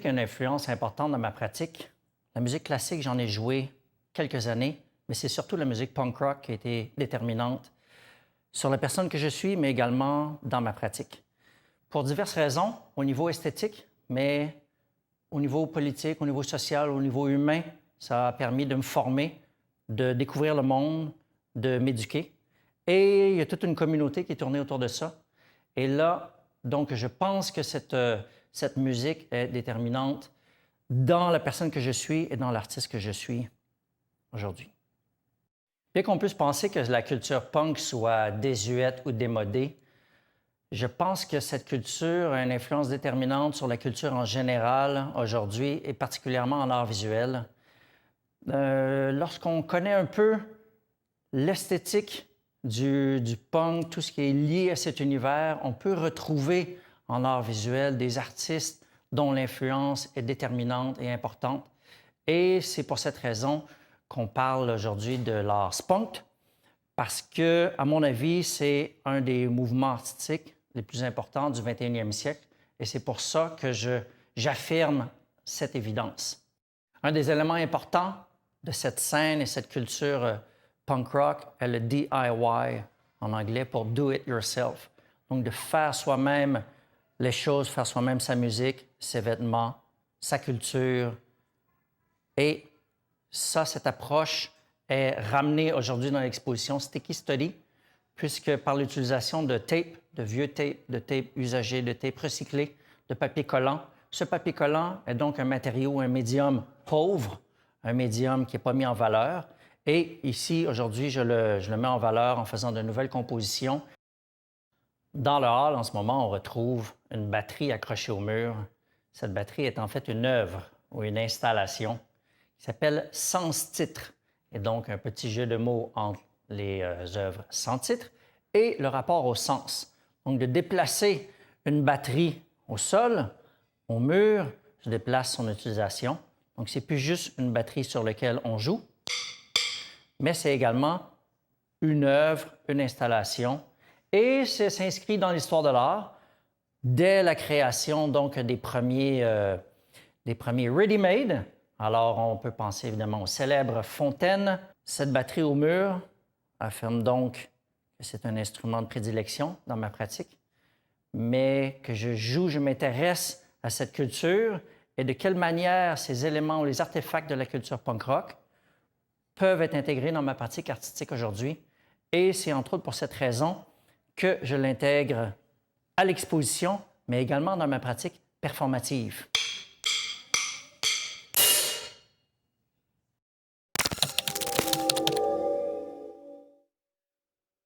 musique a une influence importante dans ma pratique. La musique classique, j'en ai joué quelques années, mais c'est surtout la musique punk rock qui a été déterminante sur la personne que je suis, mais également dans ma pratique. Pour diverses raisons, au niveau esthétique, mais au niveau politique, au niveau social, au niveau humain, ça a permis de me former, de découvrir le monde, de m'éduquer. Et il y a toute une communauté qui est tournée autour de ça. Et là, donc, je pense que cette musique est déterminante dans la personne que je suis et dans l'artiste que je suis aujourd'hui. Bien qu'on puisse penser que la culture punk soit désuète ou démodée, je pense que cette culture a une influence déterminante sur la culture en général aujourd'hui et particulièrement en art visuel. Lorsqu'on connaît un peu l'esthétique du punk, tout ce qui est lié à cet univers, on peut retrouver en art visuel des artistes dont l'influence est déterminante et importante. Et c'est pour cette raison qu'on parle aujourd'hui de l'art spunk, parce que, à mon avis, c'est un des mouvements artistiques les plus importants du 21e siècle. Et c'est pour ça que j'affirme cette évidence. Un des éléments importants de cette scène et cette culture punk rock est le DIY, en anglais pour Do It Yourself. Donc, de faire soi-même les choses, faire soi-même sa musique, ses vêtements, sa culture. Et ça, cette approche est ramenée aujourd'hui dans l'exposition Sticky Study, puisque par l'utilisation de tape, de vieux tape, de tape usagé, de tape recyclé, de papier collant, ce papier collant est donc un matériau, un médium pauvre, un médium qui n'est pas mis en valeur. Et ici, aujourd'hui, je le mets en valeur en faisant de nouvelles compositions. Dans le hall, en ce moment, on retrouve une batterie accrochée au mur. Cette batterie est en fait une œuvre ou une installation qui s'appelle Sans titre, et donc un petit jeu de mots entre les œuvres sans titre et le rapport au sens. Donc, de déplacer une batterie au sol, au mur, je déplace son utilisation. Donc, c'est plus juste une batterie sur laquelle on joue, mais c'est également une œuvre, une installation, et ça s'inscrit dans l'histoire de l'art dès la création donc des premiers ready-made. Alors, on peut penser évidemment aux célèbres fontaines. Cette batterie au mur affirme donc que c'est un instrument de prédilection dans ma pratique, mais que je m'intéresse à cette culture et de quelle manière ces éléments ou les artefacts de la culture punk rock peuvent être intégrés dans ma pratique artistique aujourd'hui. Et c'est entre autres pour cette raison que je l'intègre à l'exposition, mais également dans ma pratique performative.